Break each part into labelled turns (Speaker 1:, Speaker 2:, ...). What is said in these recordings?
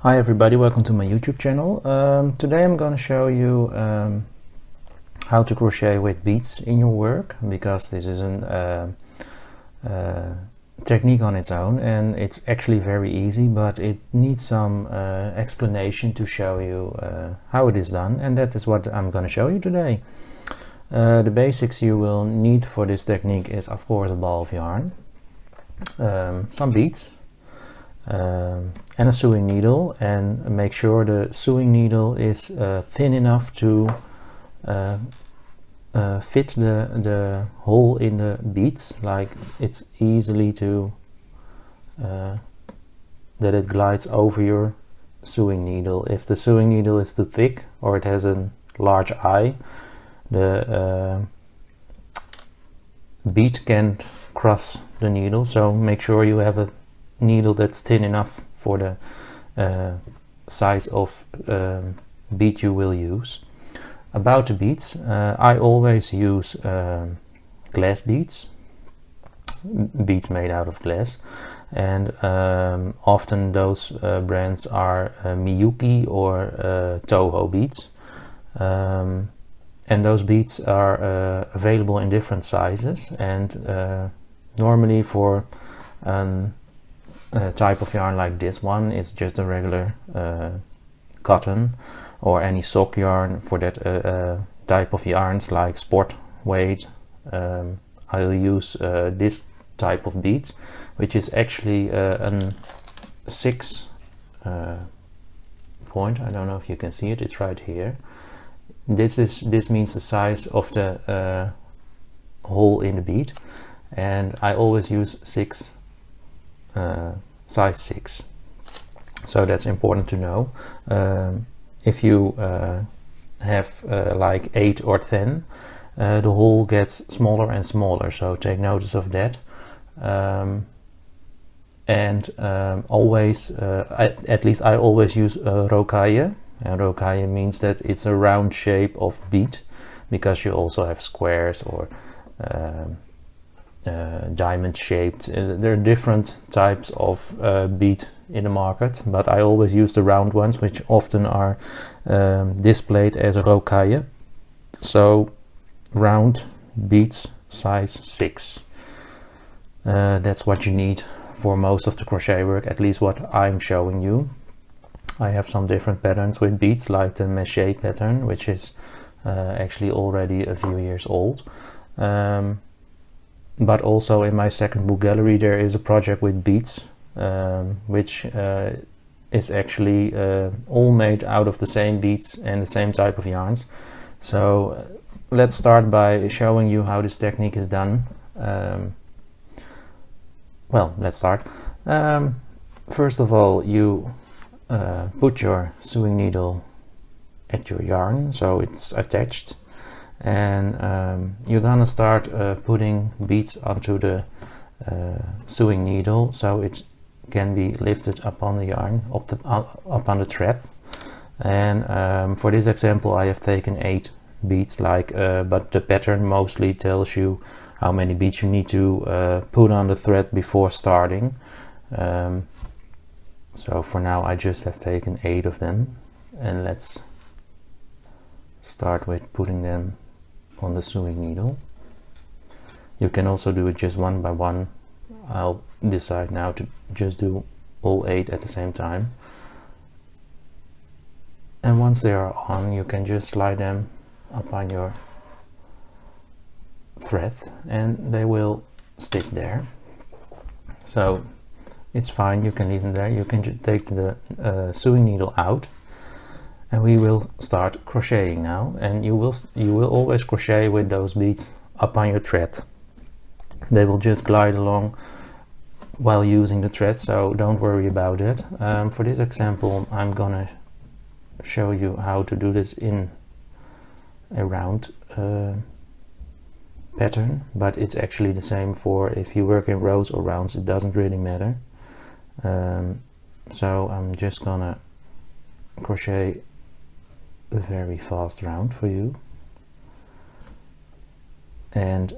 Speaker 1: Hi everybody, welcome to my YouTube channel. Today I'm going to show you how to crochet with beads in your work, because this is a technique on its own and it's actually very easy, but it needs some explanation to show you how it is done, and that is what I'm going to show you today. The basics you will need for this technique is of course a ball of yarn, some beads, and a sewing needle, and make sure the sewing needle is thin enough to fit the hole in the beads, like it's easily to that it glides over your sewing needle. If the sewing needle is too thick or it has a large eye, the bead can't cross the needle, so make sure you have a needle that's thin enough for the size of bead you will use. About the beads, I always use glass beads made out of glass, and often those brands are Miyuki or Toho beads, and those beads are available in different sizes, and normally for type of yarn like this one, it's just a regular cotton, or any sock yarn for that type of yarns like sport weight. I'll use this type of beads, which is actually a 6 point. I don't know if you can see it, it's right here. This means the size of the hole in the bead, and I always use size 6, so that's important to know. If you have like 8 or 10, the hole gets smaller and smaller, so take notice of that. Always, at least I always use rocaille, and rocaille means that it's a round shape of bead, because you also have squares or diamond shaped. There are different types of bead in the market, but I always use the round ones, which often are displayed as rocaille. So round beads size 6. That's what you need for most of the crochet work, at least what I'm showing you. I have some different patterns with beads, like the Messier pattern, which is actually already a few years old. But also in my second book gallery there is a project with beads, which is actually all made out of the same beads and the same type of yarns. So let's start by showing you how this technique is done. Well, let's start. First of all, you put your sewing needle at your yarn so it's attached, and you're gonna start putting beads onto the sewing needle so it can be lifted upon the yarn, upon the thread. And for this example I have taken 8 beads, but the pattern mostly tells you how many beads you need to put on the thread before starting. So for now I just have taken 8 of them, and let's start with putting them on the sewing needle. You can also do it just one by one. I'll decide now to just do all 8 at the same time. And once they are on, you can just slide them upon your thread and they will stick there. So it's fine, you can leave them there. You can take the sewing needle out, and we will start crocheting now. And you will always crochet with those beads upon your thread. They will just glide along while using the thread, so don't worry about it. For this example I'm gonna show you how to do this in a round pattern, but it's actually the same for if you work in rows or rounds, it doesn't really matter. So I'm just gonna crochet a very fast round for you, and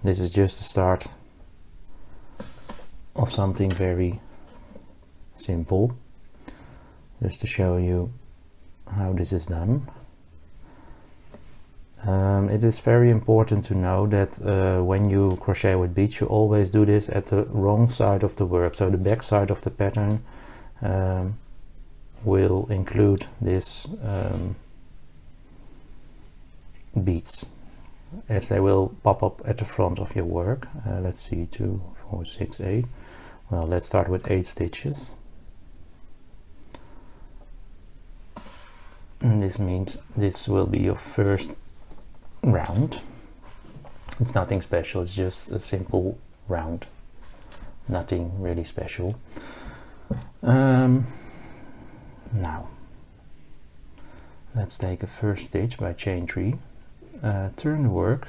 Speaker 1: this is just the start of something very simple. just to show you how this is done. It is very important to know that when you crochet with beads, you always do this at the wrong side of the work. So the back side of the pattern will include this beads, as they will pop up at the front of your work. Let's see, 2, 4, 6, 8. Well, let's start with 8 stitches. And this means this will be your first round. It's nothing special, it's just a simple round, nothing really special. Now let's take a first stitch by chain 3, turn the work,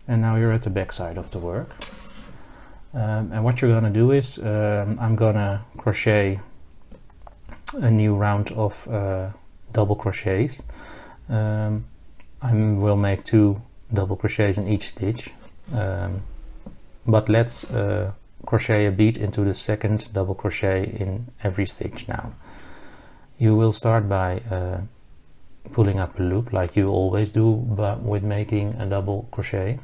Speaker 1: and now you're at the back side of the work. And what you're gonna do is I'm gonna crochet a new round of double crochets. I will make 2 double crochets in each stitch, but let's crochet a bead into the second double crochet in every stitch now. You will start by pulling up a loop like you always do, but with making a double crochet.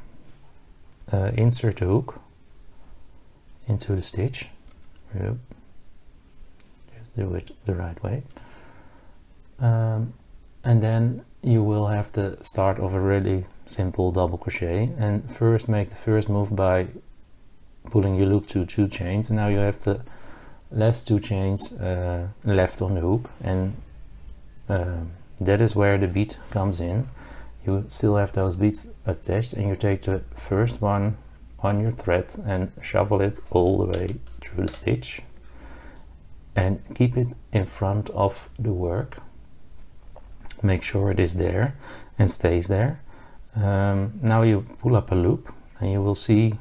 Speaker 1: Insert the hook into the stitch. Yep. Just do it the right way. And then you will have the start of a really simple double crochet, and first make the first move by pulling your loop to 2 chains, and now you have the last 2 chains left on the hook, and that is where the bead comes in. You still have those beads attached, and you take the first one on your thread and shovel it all the way through the stitch and keep it in front of the work. Make sure it is there and stays there. Now you pull up a loop, and you will see,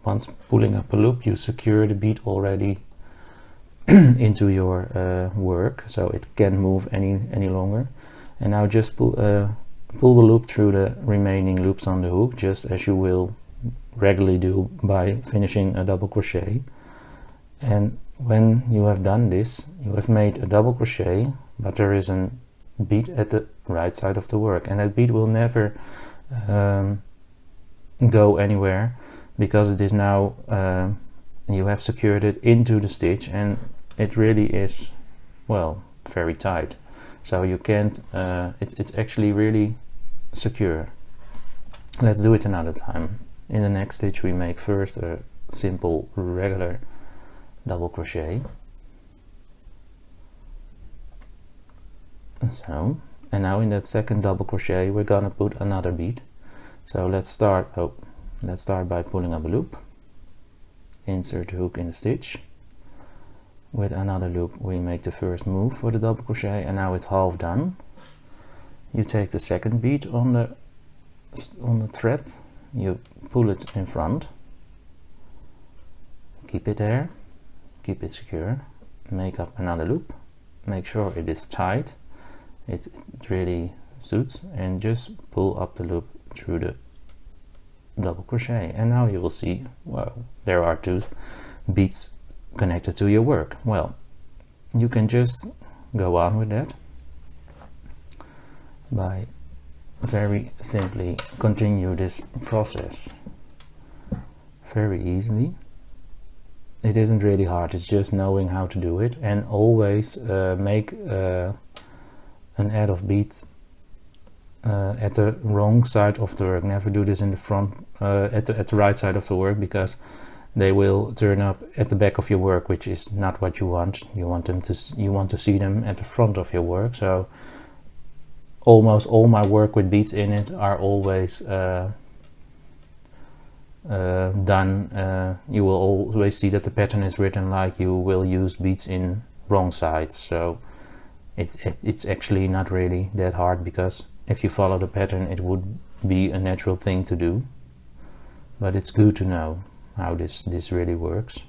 Speaker 1: once pulling up a loop, you secure the bead already into your work, so it can't move any longer. And now just pull the loop through the remaining loops on the hook, just as you will regularly do by finishing a double crochet. And when you have done this, you have made a double crochet, but there is a bead at the right side of the work, and that bead will never go anywhere, because it is now you have secured it into the stitch, and it really is, well, very tight, so you can't it's actually really secure. Let's do it another time. In the next stitch we make first a simple regular double crochet. So, and now in that second double crochet we're gonna put another bead. So let's start by pulling up a loop, insert the hook in the stitch. With another loop we make the first move for the double crochet, and now it's half done. You take the second bead on the thread, you pull it in front, keep it there, keep it secure, make up another loop, make sure it is tight. It really suits, and just pull up the loop through the double crochet, and now you will see, well, there are 2 beads connected to your work. Well, you can just go on with that by very simply continue this process very easily. It isn't really hard, it's just knowing how to do it, and always make an add of beads at the wrong side of the work. Never do this in the front, at the right side of the work, because they will turn up at the back of your work, which is not what you want. You want to see them at the front of your work. So almost all my work with beads in it are always done. You will always see that the pattern is written like you will use beads in wrong sides. So it's actually not really that hard, because if you follow the pattern it would be a natural thing to do, but it's good to know how this really works.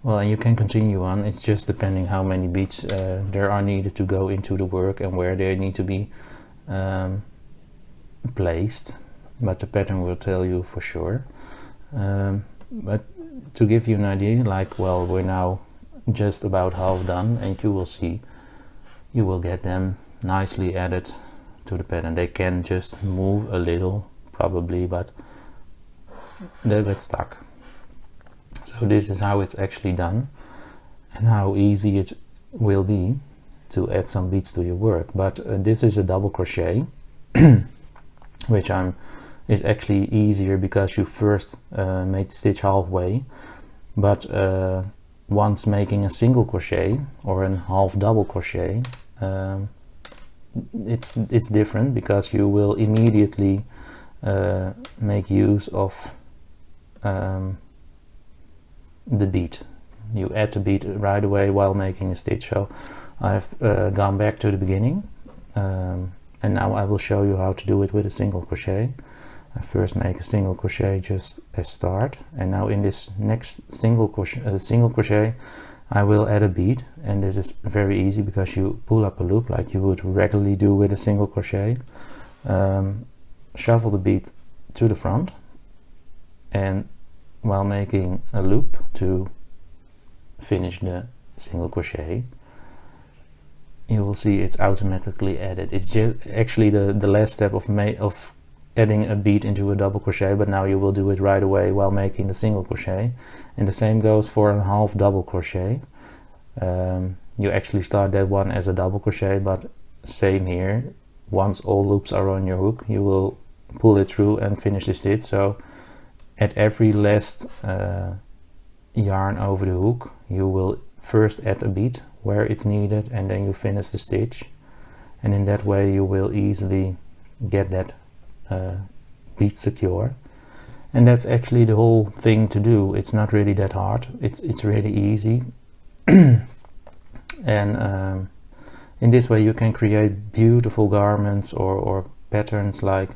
Speaker 1: Well, and you can continue on. It's just depending how many beads there are needed to go into the work and where they need to be placed, but the pattern will tell you for sure. But to give you an idea, like, well, we're now just about half done, and you will see you will get them nicely added to the pattern. They can just move a little probably, but they'll get stuck. So this is how it's actually done and how easy it will be to add some beads to your work. But this is a double crochet which is actually easier because you first make the stitch halfway, but once making a single crochet or a half double crochet, it's different, because you will immediately make use of the bead. You add the bead right away while making a stitch. So I've gone back to the beginning, and now I will show you how to do it with a single crochet. I first make a single crochet just as start, and now in this next single crochet I will add a bead, and this is very easy because you pull up a loop like you would regularly do with a single crochet, shuffle the bead to the front, and while making a loop to finish the single crochet, you will see it's automatically added. It's just actually the last step of adding a bead into a double crochet, but now you will do it right away while making the single crochet. And the same goes for a half double crochet. You actually start that one as a double crochet, but same here, once all loops are on your hook, you will pull it through and finish the stitch. So at every last yarn over the hook, you will first add a bead where it's needed, and then you finish the stitch, and in that way you will easily get that bead secure. And that's actually the whole thing to do. It's not really that hard, it's really easy. And in this way you can create beautiful garments or patterns. Like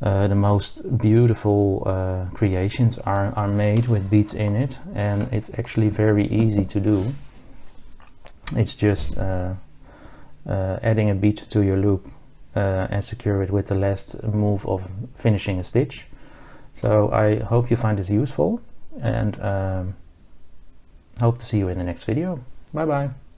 Speaker 1: the most beautiful creations are made with beads in it, and it's actually very easy to do. It's just adding a bead to your loop and secure it with the last move of finishing a stitch. So I hope you find this useful, and hope to see you in the next video. Bye bye.